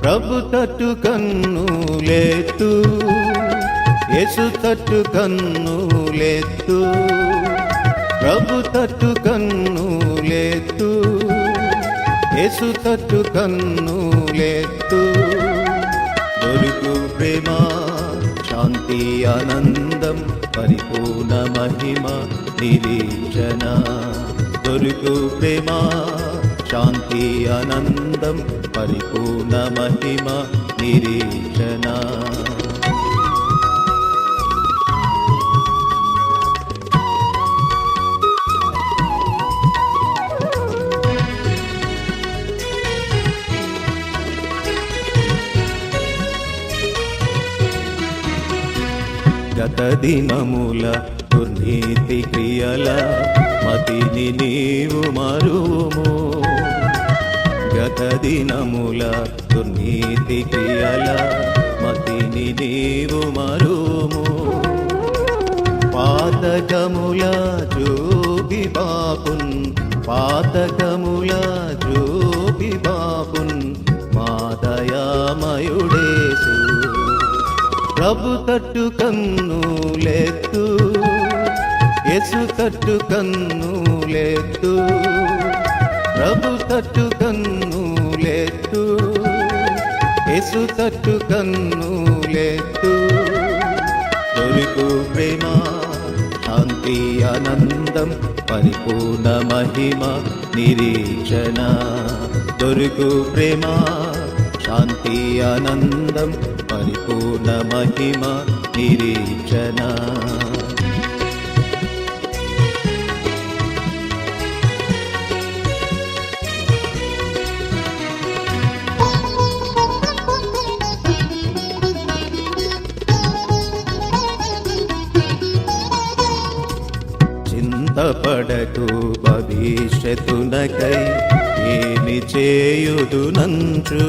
ప్రభు తట్టు కన్నులెత్తు, యేసు తట్టు కన్నులెత్తు, ప్రభు తట్టు కన్నులెత్తు, యేసు తట్టు కన్నులెత్తు. దొరుకు ప్రేమ, శాంతి, ఆనందం, పరిపూర్ణ మహిమ, నిరీక్షణ. దొరుకు ప్రేమ, శాంతి, ఆనందం, పరిపూర్ణ మహిమ, నిరీక్షణ. గత దినముల దుర్నీతి క్రియల మతిని నీవు మరుము. గత దినముల దుర్నీతి క్రియల మతిని నీవు మరుము. పాతకముల చూపి పాపున్, పాతకముల చూపి పాపున్, మా దయామయుడేసు. ప్రభు తట్టు కన్నులెత్తు, యేసు తట్టు కన్నులెత్తు, ప్రభు తట్టు కన్నులెత్తు, యేసు తట్టు కన్నులెత్తు. దొరుకు ప్రేమ, శాంతి, ఆనందం, పరిపూర్ణ మహిమ, నిరీక్షణ. దొరుకు ప్రేమ, శాంతి, ఆనందం, పరిపూర్ణ మహిమ, నిరీక్షణ. చింతపడకు భవిష్యత్తునకై ఏమి చేయుదునంచు.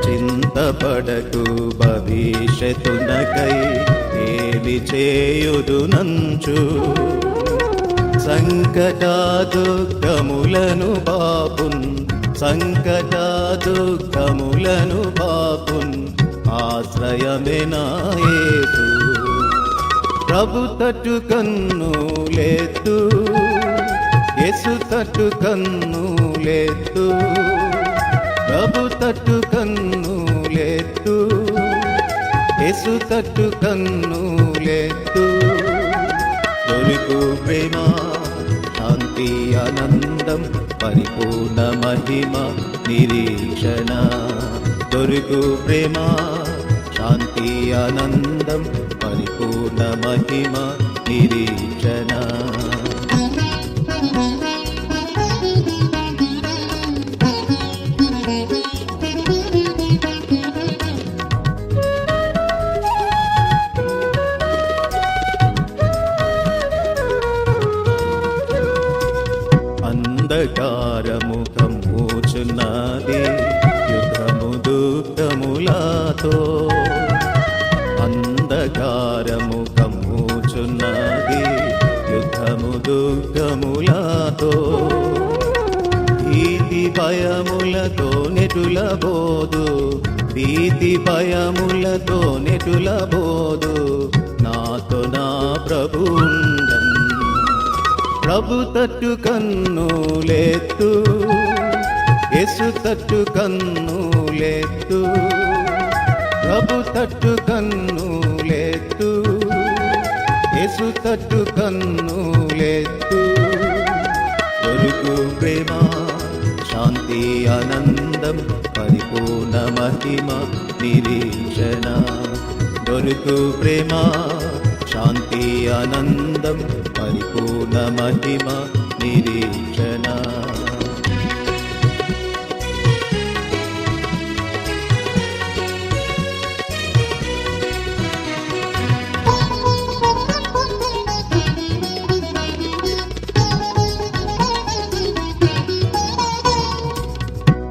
చింతపడకు భవిష్యత్తునకై ఏమి చేయుదునంచు. సంకట దుఃఖములను బాపున్, సంకట దుఃఖములను బాపున్, ఆశ్రయమే నా యేసు. ప్రభు తట్టు కన్నులెత్తు, యేసు తట్టు కన్నులెత్తు, ప్రభు తట్టు కన్నులెత్తు, యేసు తట్టు కన్నులెత్తు. దొరుకు ప్రేమ, శాంతి, ఆనందం, పరిపూర్ణ మహిమ, నిరీక్షణ. దొరుకు ప్రేమ, శాంతి, ఆనందం, పరిపూర్ణ మహిమ, నిరీక్షణ. అంధకారము కమ్ముచున్నది యుగము దుఃఖములతో. అంధకారము కమ్ముచున్నది యుగము దుఃఖములతో. భీతి భయములతో నెటులబోదు, భీతి భయములతో నెటులబోదు, నాతో నా ప్రభుండన్. ప్రభు తట్టు కన్నులెత్తు, యేసు తట్టు కన్నులెత్తు, ప్రభు తట్టు కన్నులెత్తు, యేసు తట్టు కన్నులెత్తు. దొరుకు ప్రేమ, శాంతి, ఆనందం, పరిపూర్ణ మహిమ, నిరీక్షణ. దొరుకు ప్రేమ, శాంతి, ఆనందం, పరిపూర్ణ మహిమ, నిరీక్షణ.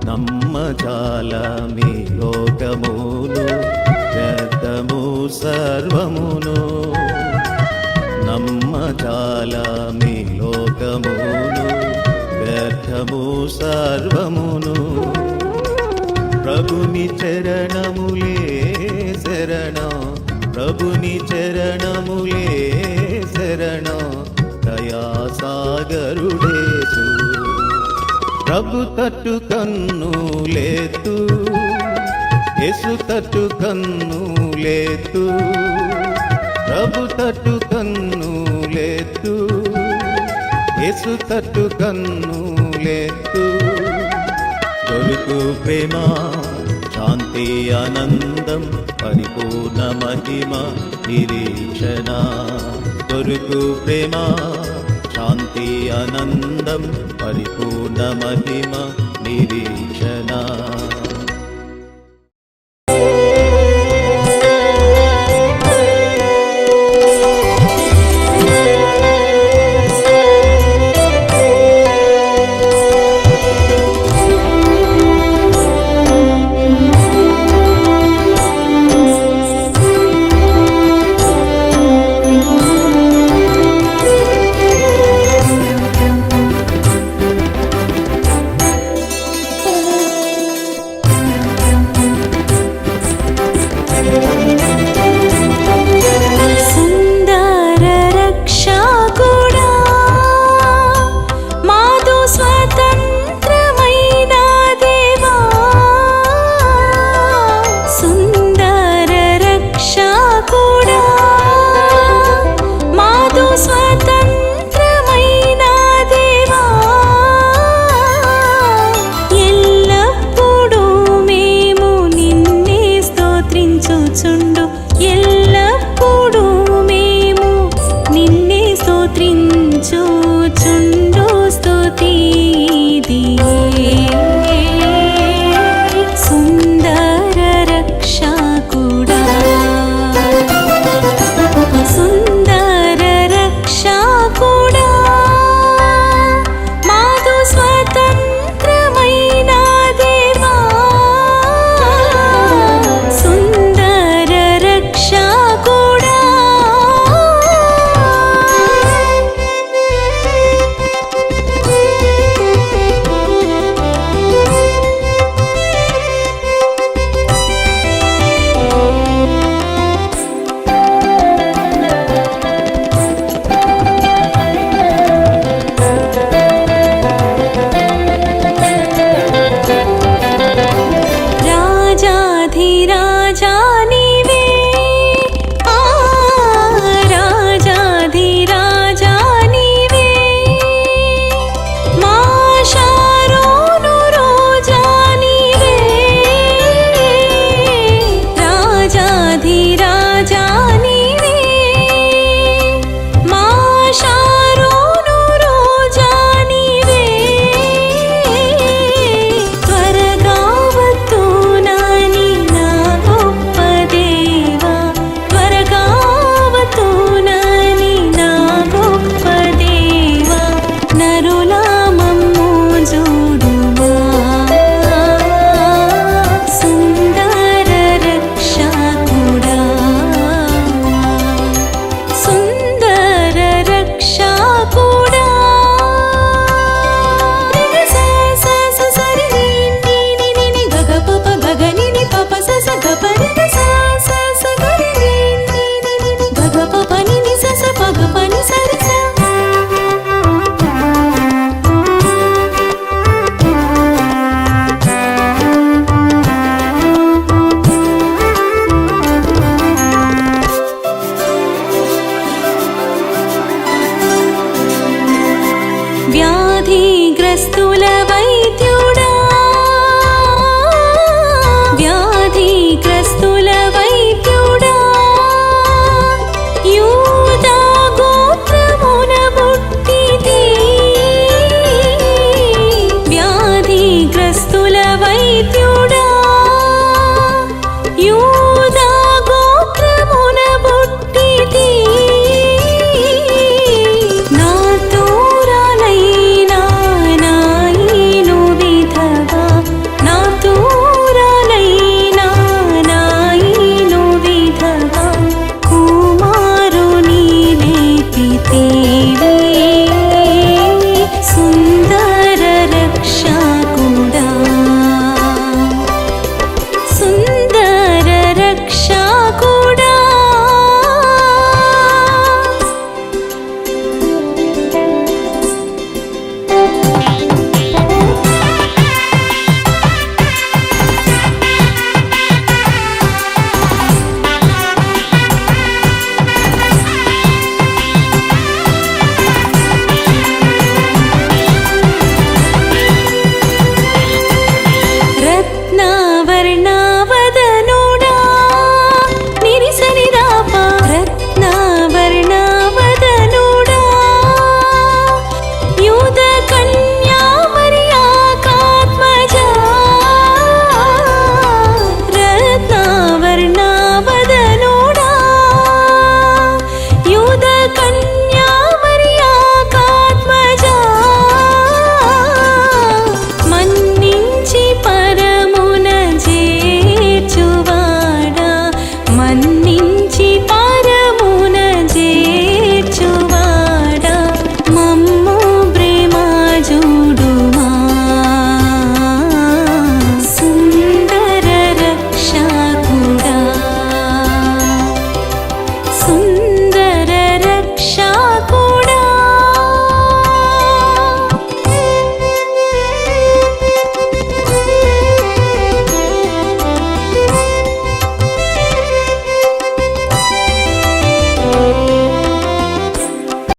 నమ్మజాల మీ లోకమును, వ్యర్థము సర్వమును. నమ్మజాల మీ లోకమును, వ్యర్థము సర్వమును. ప్రభుని చరణములే శరణం, ప్రభుని చరణములే శరణం, దయాసాగరుడేసు. ప్రభు తట్టు కన్నులేతు, యేసు తట్టు కన్నులేతు, ప్రభు తట్టు కన్నులేతు, యేసు తట్టు కన్నులేతు. దొరుకు ప్రేమ, శాంతి, ఆనందం, పరిపూర్ణ మహిమ నిరీక్షణ. దొరుకు ప్రేమ, శాంతి, ఆనందం, పరిపూర్ణ మహిమ నిరీక్షణ.